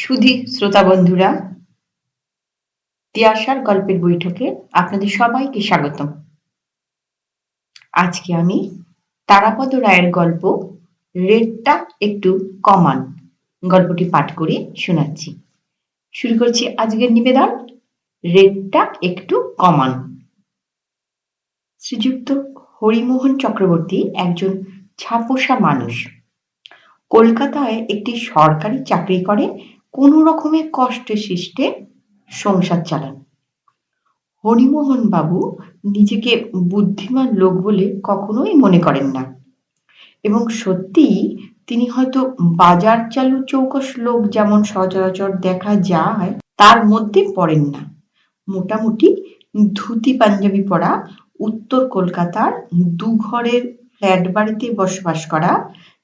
সুধী শ্রোতা বন্ধুরা, তিয়াশার গল্পের বৈঠকে আপনাদের সবাইকে স্বাগতম। আজকে আমি তারাপদ রায়ের গল্প রেটটা একটু কমান গল্পটি পাঠ করে শোনাচ্ছি। শুরু করছি আজকের নিবেদন, রেটটা একটু কমান। শ্রীযুক্ত হরিমোহন চক্রবর্তী একজন ছাপোষা মানুষ। কলকাতায় একটি সরকারি চাকরি করে কোনো রকমের কষ্টে সৃষ্টে সংসার চালান। হরিমোহন বাবু নিজেকে বুদ্ধিমান লোক বলে কখনোই মনে করেন না, এবং সত্যিই তিনি হয়তো বাজার চালু চৌকস লোক যেমন সচরাচর দেখা যায় তার মধ্যে পড়েন না। মোটামুটি ধুতি পাঞ্জাবি পরা, উত্তর কলকাতার দুঘরের ফ্ল্যাট বাড়িতে বসবাস করা,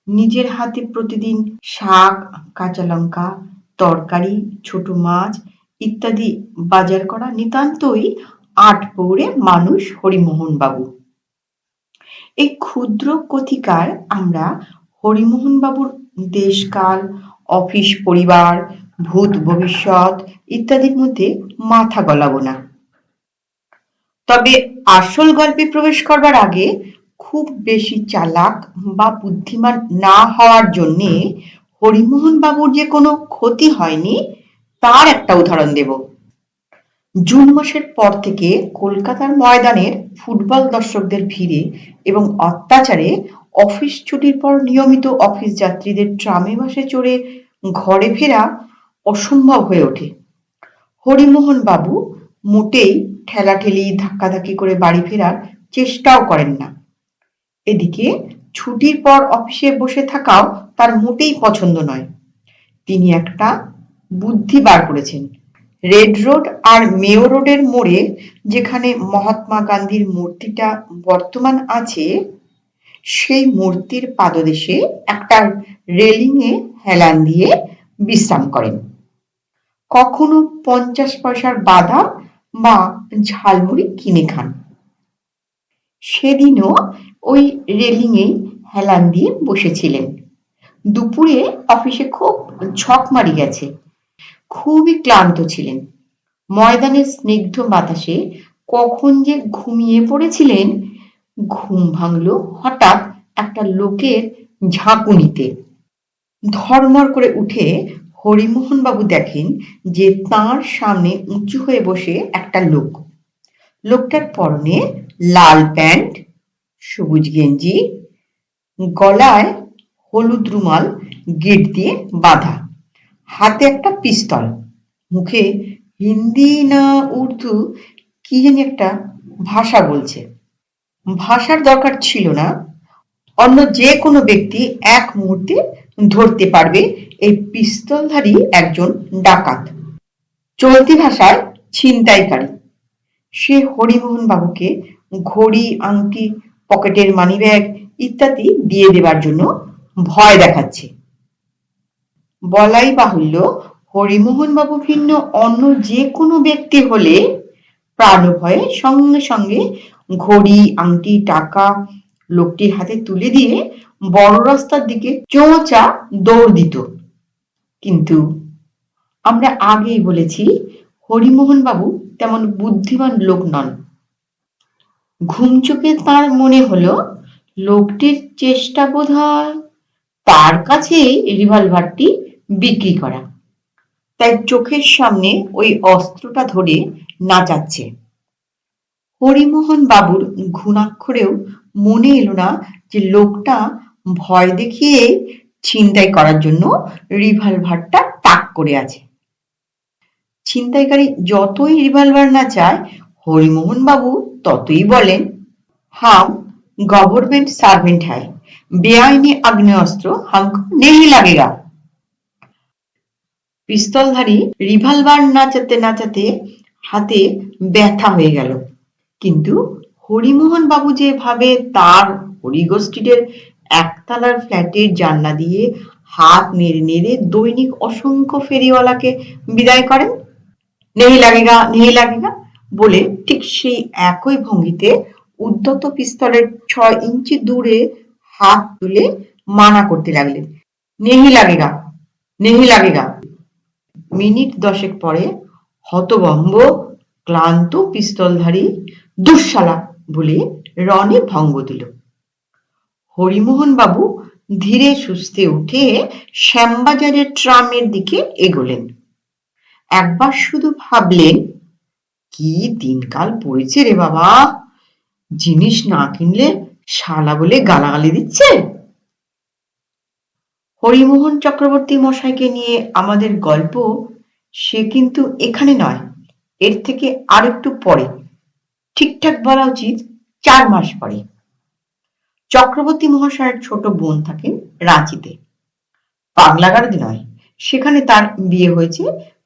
নিজের হাতে প্রতিদিন শাক, কাঁচা লঙ্কা, তরকারি, ছোট মাছ ইত্যাদি বাজার করা নিতান্তই আটপৌরে মানুষ হরিমোহন বাবু। এই ক্ষুদ্র কথিকার আমরা হরিমোহন বাবুর দেশকাল, অফিস পরিবার, ভূত ভবিষ্যৎ ইত্যাদির মধ্যে মাথা গলাবো না। তবে আসল গল্পে প্রবেশ করবার আগে খুব বেশি চালাক বা বুদ্ধিমান না হওয়ার জন্যে হরিমোহন বাবুর যে কোনো ক্ষতি হয়নি তার একটা উদাহরণ দেব। জুন মাসের পর থেকে কলকাতার ময়দানের ফুটবল দর্শকদের ভিড়ে এবং অত্যাচারে অফিস ছুটির পর নিয়মিত অফিস যাত্রীদের ট্রামে বাসে চড়ে ঘরে ফেরা অসম্ভব হয়ে ওঠে। হরিমোহন বাবু মোটেই ঠেলাঠেলি ধাক্কাধাক্কি করে বাড়ি ফেরার চেষ্টাও করেন না। এদিকে ছুটির পর অফিসে বসে থাকাও তার মোটেই পছন্দ নয়। তিনি একটা বুদ্ধি বার করেছেন। রেড রোড আর মেয়ো রোডের মোড়ে যেখানে মহাত্মা গান্ধীর মূর্তিটা বর্তমান আছে, সেই মূর্তির পাদদেশে একটা রেলিংয়ে হেলান দিয়ে বিশ্রাম করেন। কখনো 50 পয়সার বাদাম বা ঝালমুড়ি কিনে খান। সেদিনও ওই রেলিংয়েই হেলান দিয়ে বসেছিলেন। দুপুরে অফিসে খুব ঝক মারি গেছে, খুবই ক্লান্ত ছিলেন। ময়দানের স্নিগ্ধ বাতাসে কখন যে ঘুমিয়ে পড়েছিলেন, ঘুম ভাঙল হঠাৎ একটা লোকের ঝাঁকুনিতে। ধর্মর করে উঠে হরিমোহন বাবু দেখেন যে তাঁর সামনে উঁচু হয়ে বসে একটা লোক। লোকটার পরনে লাল প্যান্ট, সবুজ গেঞ্জি, গলায় হলুদ রুমাল গিঁট দিয়ে বাঁধা, হাতে একটা পিস্তল, মুখে হিন্দি না উর্দু কি জানি একটা ভাষা বলছে। ভাষার দরকার ছিল না, অন্য যে কোনো ব্যক্তি এক মুহূর্তে ধরতে পারবে এই পিস্তলধারী একজন ডাকাত, চলতি ভাষায় ছিনতাইকারী। সে হরিমোহন বাবুকে ঘড়ি, আংটি, পকেটের মানিব্যাগ ইত্যাদি দিয়ে দেবার জন্য ভয় দেখাচ্ছে। বলাই বাহুল্য, হরিমোহন বাবু ভিন্ন অন্য যে কোনো ব্যক্তি হলে প্রাণভয়ে সঙ্গে সঙ্গে ঘড়ি, আংটি, টাকা লোকটির হাতে তুলে দিয়ে বড় রাস্তার দিকে চোঁচা দৌড় দিত। কিন্তু আমরা আগেই বলেছি, হরিমোহন বাবু তেমন বুদ্ধিমান লোক নন। ঘুমচোখে তার মনে হলো লোকটির চেষ্টা বোধহয় তার কাছে রিভলভারটি বিক্রি করা, তাই চোখের সামনে ওই অস্ত্রটা ধরে নাচাচ্ছে। হরিমোহন বাবুর ঘুণাক্ষরেও মনে এলো না যে লোকটা ভয় দেখিয়ে ছিনতাই করার জন্য রিভলভারটা তাক করে আছে। ছিনতাইকারী যতই রিভলভার না চায়, হরিমোহন বাবু ততই বলেন, হাম গভর্নমেন্ট সার্ভেন্ট হ্যায়, বেআইনি আগ্নেয়াস্ত্র হামকো নেহি লাগেগা। পিস্তলধারী রিভলভার নাচাতে নাচাতে হাতে ব্যথা হয়ে গেল। কিন্তু হরিমোহন বাবু যেভাবে তার হরিগোষ্ঠীদের একতলার ফ্ল্যাটের জানলা দিয়ে হাত নেড়ে নেড়ে দৈনিক অসংখ্য ফেরিওয়ালাকে বিদায় করেন, নেহি লাগেগা নেহি লাগেগা বলে, ঠিক সেই একই ভঙ্গিতে উদ্ধত পিস্তলের 6 ইঞ্চি দূরে হাত তুলে মানা করতে লাগলেন, নেহি লাগেগা নেহি লাগেগা। মিনিট 10 পরে হতভম্ব ক্লান্ত পিস্তলধারী দুঃশালা বলে রণে ভঙ্গ দিল। হরিমোহন বাবু ধীরে সুস্থে উঠে শ্যামবাজারের ট্রামের দিকে এগোলেন। একবার শুধু ভাবলেন, কি দিনকাল পড়েছে রে বাবা, জিনিস না কিনলে শালা বলে গালাগালি দিচ্ছে। হরিমোহন চক্রবর্তী মশাইকে নিয়ে আমাদের গল্প সে কিন্তু এখানে নয়, এর থেকে আর একটু পরে, ঠিকঠাক বলা উচিত 4 মাস পরে। চক্রবর্তী মহাশয়ের ছোট বোন থাকেন রাঁচিতে, পাগলাগারদে নয়, সেখানে তার বিয়ে হয়েছে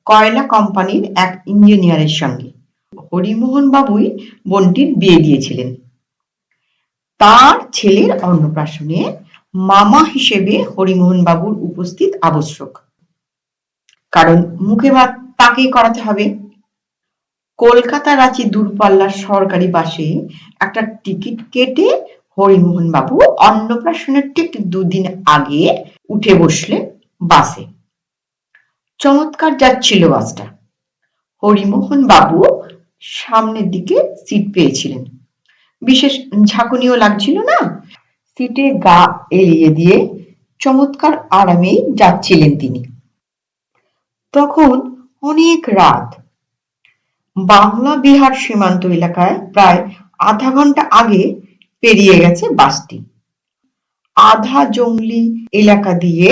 কয়লা কোম্পানির এক ইঞ্জিনিয়ারের সঙ্গে। হরিমোহন বাবুই বোনটির বিয়ে দিয়েছিলেন। তার ছেলের অন্নপ্রাশনে মামা হিসেবে হরিমোহন বাবুর উপস্থিত আবশ্যক, কারণ মুখে ভাত তাকেই করাতে হবে। কলকাতা রাঁচি দূরপাল্লার সরকারি বাসে একটা টিকিট কেটে হরিমোহন বাবু অন্নপ্রাশনের ঠিক 2 দিন আগে উঠে বসলেন বাসে। চমৎকার যাচ্ছিল বাসটা। হরিমোহন বাবু সামনের দিকে সিট পেয়েছিলেন, বিশেষ ঝাঁকুনিও লাগছিল না। সিটে গা এলিয়ে দিয়ে চমৎকার আরামেই যাচ্ছিলেন তিনি। তখন অনেক রাত। বাংলা বিহার সীমান্ত এলাকায় প্রায় আধা ঘন্টা আগে পেরিয়ে গেছে বাসটি। আধা জঙ্গলি এলাকা দিয়ে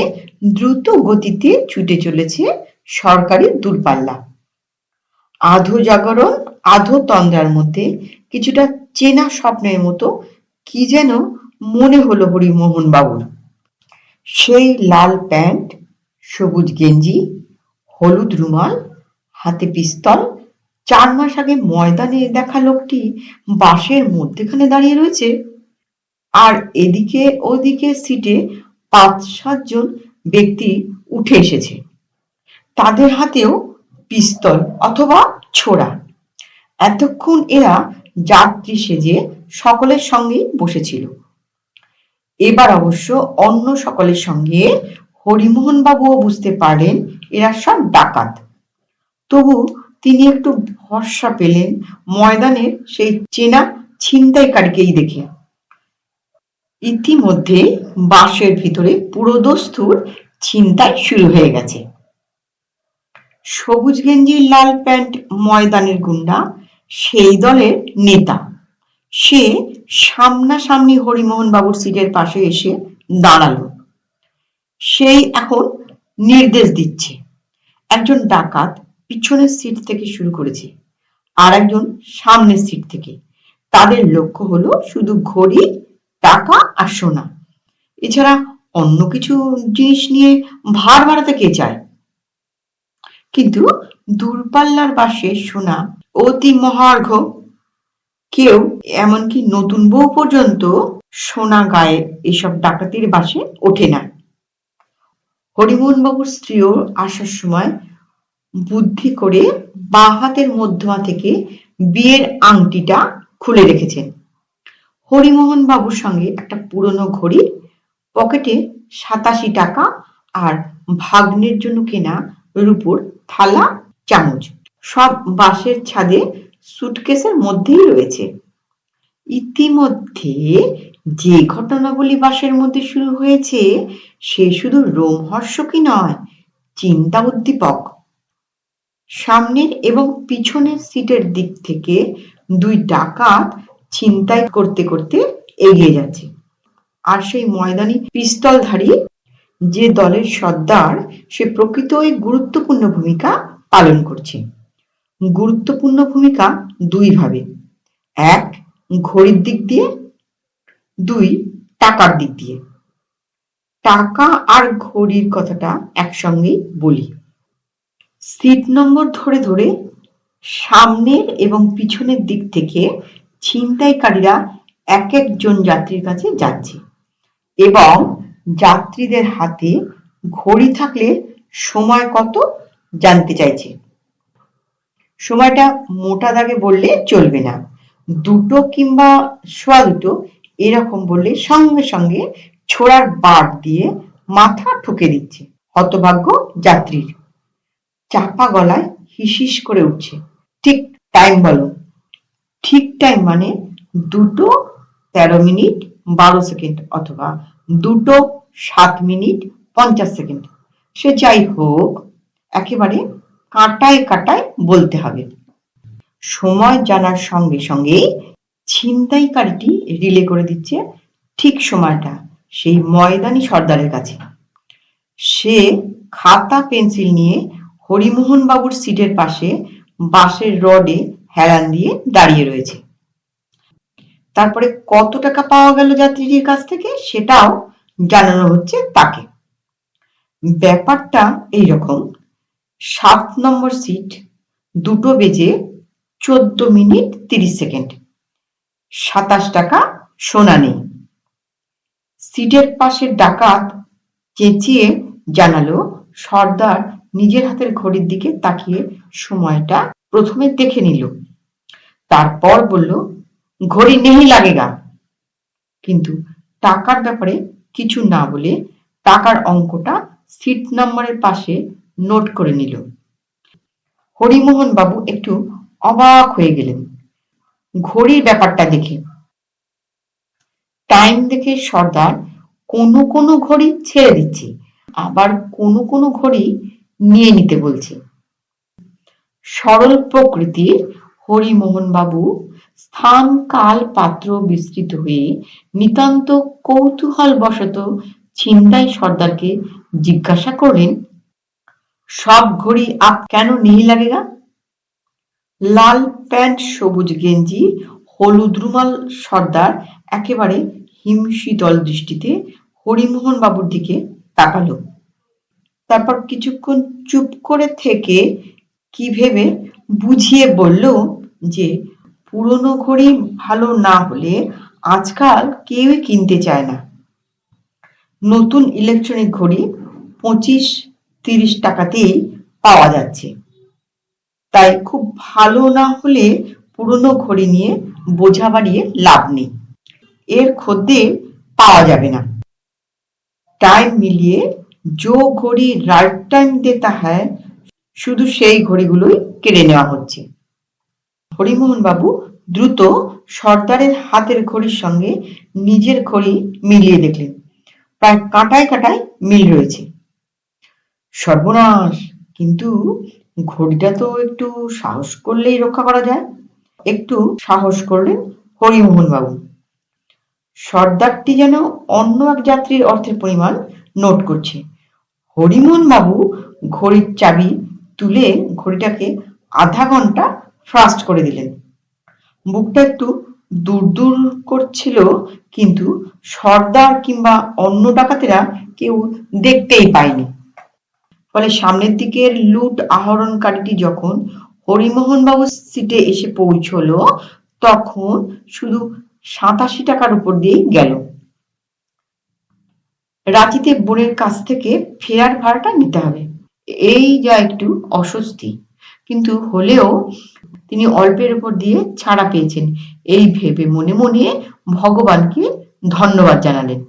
দ্রুত গতিতে ছুটে চলেছে সরকারি দূরপাল্লা। আধো জাগরণ আধো তন্দ্রার মধ্যে কিছুটা চেনা স্বপ্নের মতো কি যেন মনে হলো হরিমোহন বাবুর। সেই লাল প্যান্ট, সবুজ গেঞ্জি, হলুদ রুমাল, হাতে পিস্তল, 4 মাস আগে ময়দানে দেখা লোকটি বাসের মধ্যেখানে দাঁড়িয়ে রয়েছে। আর এদিকে ওদিকে সিটে 5-7 জন ব্যক্তি উঠে এসেছে, তাদের হাতেও পিস্তল অথবা ছোরা। এতক্ষণ এরা যাত্রী সেজে সকলের সঙ্গেই বসেছিল। এবার অবশ্য অন্য সকলের সঙ্গে হরিমোহন বাবুও বুঝতে পারলেন এরা সব ডাকাত। তবু তিনি একটু ভরসা পেলেন ময়দানের সেই চেনা ছিনতাইকারীকেই দেখে। ইতিমধ্যে বাসের ভিতরে পুরোদস্তুর ছিনতাই শুরু হয়ে গেছে। সবুজ গেঞ্জি লাল প্যান্ট ময়দানের গুন্ডা সেই দলের নেতা। সে সামনাসামনি হরিমোহন বাবুর সিটের পাশে এসে দাঁড়ালো। সেই এখন নির্দেশ দিচ্ছে। একজন ডাকাত পিছনের সিট থেকে শুরু করেছে, আর একজন সামনের সিট থেকে। তাদের লক্ষ্য হলো শুধু ঘড়ি, টাকা আর সোনা। এছাড়া অন্য কিছু জিনিস নিয়ে ভার বাড়াতে কে চায়? কিন্তু দূরপাল্লার বাসে সোনা অতি মহার্ঘ। কেউ, এমনকি নতুন বউ পর্যন্ত সোনা গায়ে এসব ডাকাতির বাসে ওঠে না। হরিমোহন বাবুর স্ত্রীও আসার সময় বুদ্ধি করে বাঁ হাতের মধ্যমা থেকে বিয়ের আংটিটা খুলে রেখেছেন। হরিমোহন বাবুর সঙ্গে একটা পুরনো ঘড়ি, পকেটে 87 টাকা আর ভাগ্নের জন্য কেনা রূপোর থালা চামচ, সব বাসের ছাদে সুটকেসের মধ্যেই রয়েছে। ইতিমধ্যে যে ঘটনাবলী বাসের মধ্যে শুরু হয়েছে সে শুধু রোমহর্ষকই নয়, চিন্তা উদ্দীপক। সামনের এবং পিছনের সিটের দিক থেকে 2 ডাকাত ছিনতাই করতে করতে এগিয়ে যাচ্ছে। আর সেই ময়দানি পিস্তলধারী যে দলের সর্দার, সে প্রকৃতই গুরুত্বপূর্ণ ভূমিকা পালন করছে। গুরুত্বপূর্ণ ভূমিকা 2 ভাবে, 1 ঘড়ির দিক দিয়ে, 2 টাকার দিক দিয়ে। টাকা আর ঘড়ির কথাটা একসঙ্গেই বলি। সিট নম্বর ধরে ধরে সামনের এবং পিছনের দিক থেকে ছিনতাইকারীরা এক একজন যাত্রীর কাছে যাচ্ছে এবং যাত্রীদের হাতে ঘড়ি থাকলে সময় কত জানতে চাইছে। সময়টা মোটা দাগে বললে চলবে না, 2 কিংবা 2.25 এরকম বললে সঙ্গে সঙ্গে ছোড়ার বাট দিয়ে মাথা ঠুকে দিচ্ছে হতভাগ্য যাত্রীর। চাপা গলায় হিসিস করে উঠছে। ঠিক টাইম বলো। ঠিক টাইম মানে 2:13:12 অথবা 2:07:50। সে যাই হোক, একেবারে কাঁটায় কাঁটায় বলতে হবে। সময় জানার সঙ্গে সঙ্গেই ছিনতাইকারীটি রিলে করে দিচ্ছে ঠিক সময়টা সেই ময়দানি সর্দারের কাছে। সে খাতা পেন্সিল নিয়ে হরিমোহন বাবুর সিটের পাশে বাঁশের রডে হেলান দিয়ে দাঁড়িয়ে রয়েছে। তারপরে কত টাকা পাওয়া গেল যাত্রীটির কাছ থেকে সেটাও জানানো হচ্ছে তাকে। ব্যাপারটা এইরকম, 7 নম্বর সিট, 2:14:30, 27 টাকা সোনা নেই। সিটের পাশের ডাকাত চেঁচিয়ে জানালো, সর্দার নিজের হাতের ঘড়ির দিকে তাকিয়ে সময়টা প্রথমে দেখে নিল, তারপর বলল, ঘড়ি নেই লাগেগা। কিন্তু টাকার ব্যাপারে কিছু না বলে টাকার অঙ্কটা সিট নম্বরের পাশে নোট করে নিল। হরিমোহন বাবু একটু অবাক হয়ে গেলেন ঘড়ির ব্যাপারটা দেখে। টাইম দেখে সর্দার কোনো কোনো ঘড়ি ছেড়ে দিচ্ছে, আবার কোনো কোনো ঘড়ি নিয়ে নিতে বলছে। সরল প্রকৃতির হরিমোহন বাবু স্থান কাল পাত্র বিস্তৃত হয়ে নিতান্ত কৌতূহল বশত ছিনতাই সর্দারকে জিজ্ঞাসা করলেন, সব ঘড়ি আপ কেন নেই লাগেগা? লাল প্যান্ট সবুজ গেঞ্জি হলুদ রুমাল সর্দার একেবারে হিমশীতল দৃষ্টিতে হরিমোহন বাবুর দিকে তাকালো। তারপর কিছুক্ষণ চুপ করে থেকে কি ভেবে বুঝিয়ে বলল যে পুরনো ঘড়ি ভালো না হলে আজকাল কেউই কিনতে চায় না। নতুন ইলেকট্রনিক ঘড়ি 25-30 টাকাতেই পাওয়া যাচ্ছে। তাই খুব ভালো না হলে পুরনো ঘড়ি নিয়ে বোঝা বাড়িয়ে লাভ নেই, এর খদ্দের পাওয়া যাবে না। টাইম মিলিয়ে जो ঘড়ি রাইট টাইম দেতা হ্যায় শুধু সেই ঘড়িগুলোই কেড়ে নেওয়া হচ্ছে। হরিমোহন বাবু দ্রুত সর্দারের হাতের ঘড়ির সঙ্গে নিজের ঘড়ি মিলিয়ে দেখলেন, প্রায় কাঁটায় কাঁটায় মিল রয়েছে। সর্বনাশ, কিন্তু ঘড়িটা তো একটু সাহস করলেই রক্ষা করা যায়। একটু সাহস করলেন হরিমোহন বাবু। সর্দারটি যেন অন্য এক যাত্রীর অর্থের পরিমাণ নোট করছে। হরিমোহন বাবু ঘড়ির চাবি তুলে ঘড়িটাকে আধা ঘন্টা ফাস্ট করে দিলেন। বুকটা একটু দূর দূর করছিল, কিন্তু সর্দার কিংবা অন্য ডাকাতেরা কেউ দেখতেই পায়নি। ফলে সামনের দিকের লুট আহরণকারীটি যখন হরিমোহন বাবুর সিটে এসে পৌঁছলো তখন শুধু 87 টাকার উপর দিয়েই গেল। রাঁচিতে বোনের কাছ থেকে ফেরার ভাড়াটা নিতে হবে, এই যা একটু অস্বস্তি, কিন্তু হলেও তিনি অল্পের উপর দিয়ে ছাড়া পেয়েছেন এই ভেবে মনে মনে ভগবানকে ধন্যবাদ জানালেন।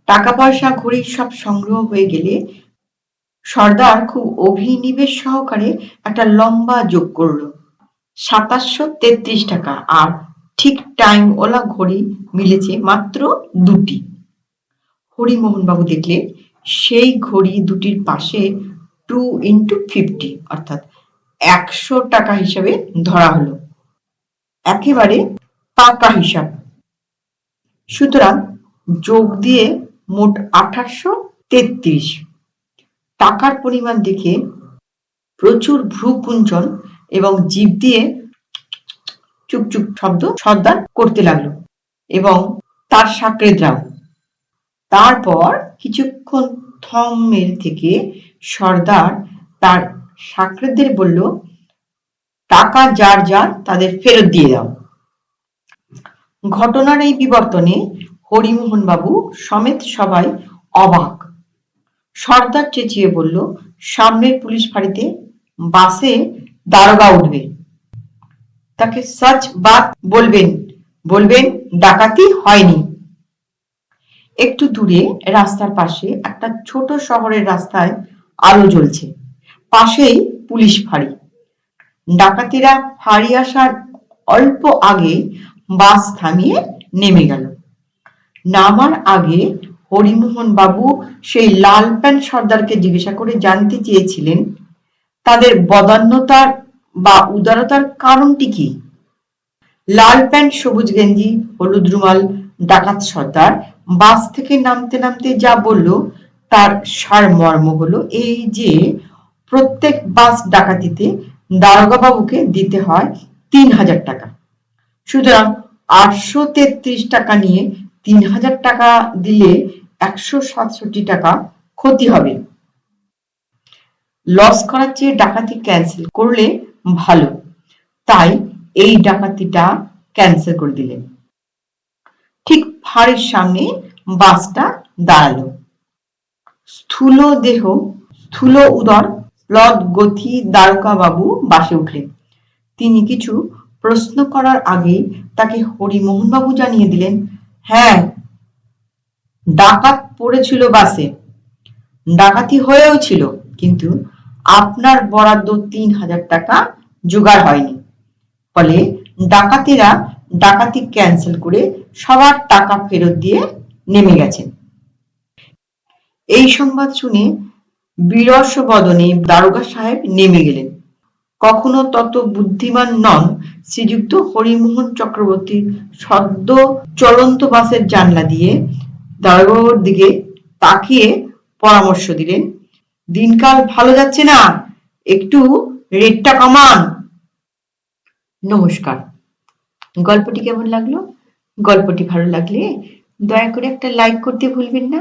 টাকা পয়সা ঘড়ি সব সংগ্রহ হয়ে গেলে সর্দার খুব অভিনিবেশ সহকারে একটা লম্বা যোগ করলো, 2733 টাকা। আর ঠিক টাইম ওলা ঘড়ি মিলেছে মাত্র 2টি। হরিমোহন বাবু দেখলেন সেই ঘড়ি দুটির পাশে 2x50 অর্থাৎ 100 টাকা হিসাবে ধরা হলো, একেবারে পাকা হিসাব। সুতরাং যোগ দিয়ে মোট 1833। টাকার পরিমাণ দেখে প্রচুর ভ্রুকুঞ্চন এবং জিভ দিয়ে চুপচুপ শব্দ সর্দার করতে লাগলো এবং তার সাকরেদরাও। তারপর কিছুক্ষণ থম মেরে থেকে সর্দার তার সাকরেদদের বলল, টাকা যার যার তাদের ফেরত দিয়ে দাও। ঘটনার এই বিবর্তনে হরিমোহন বাবু সমেত সবাই অবাক। সর্দার চেঁচিয়ে বলল, সামনের পুলিশ ফাঁড়িতে বাসে দারোগা উঠবে, তাকে সচ বাত বলবেন, বলবেন ডাকাতি হয়নি। একটু দূরে রাস্তার পাশে একটা ছোট শহরের রাস্তায় আলো জ্বলছে, পাশেই পুলিশ ফাঁড়ি। ডাকাতেরা ফাঁড়ি আসার অল্প আগে বাস থামিয়ে নেমে গেল। নামার আগে হরিমোহন বাবু সেই লাল প্যান্ট সর্দারকে জিজ্ঞাসা করে জানতে চেয়েছিলেন তাদের বদান্যতার বা উদারতার কারণটি কি। লাল প্যান্ট সবুজ গেঞ্জি হলুদ রুমাল ডাকাত সর্দার বাস থেকে নামতে নামতে যা বলল তার সারমর্ম হলো এই যে প্রত্যেক বাস ডাকাতিতে দারোগা বাবুকে দিতে হয় ৩,০০০ টাকা। সুতরাং ৮৩৩ টাকা নিয়ে ৩,০০০ টাকা দিলে ১৬৭ টাকা ক্ষতি হবে। লস করার চেয়ে ডাকাতি ক্যান্সেল করলে ভালো, তাই এই ডাকাতিটা ক্যান্সেল করে দিলেন। ঠিক ফাঁড়ির সামনে বাসটা দাঁড়ালো। স্থূল দেহ স্থূল উদর প্লদ গতি দারোগা বাবু বাসে উঠলেন। তিনি কিছু প্রশ্ন করার আগে তাকে হরিমোহন বাবু জানিয়ে দিলেন, হ্যাঁ, ডাকাত পড়েছিল বাসে, ডাকাতি হয়েও ছিল, কিন্তু আপনার বরাদ্দ ৩,০০০ টাকা জোগাড় হয়নি, ফলে ডাকাতেরা ডাকাতি ক্যান্সেল করে সবার টাকা ফেরত দিয়ে নেমে গেছেন। এই সংবাদ শুনে বিরস বদনে দারোগা সাহেব নেমে গেলেন। কখনো তত বুদ্ধিমান নন শ্রীযুক্ত হরিমোহন চক্রবর্তী সদ্য চলন্ত বাসের জানলা দিয়ে দারোগার দিকে তাকিয়ে পরামর্শ দিলেন, দিনকাল ভালো যাচ্ছে না, একটু রেটটা কমান। নমস্কার। গল্পটি কেমন লাগলো? গল্পটি ভালো লাগলে দয়া করে একটা লাইক করতে ভুলবেন না।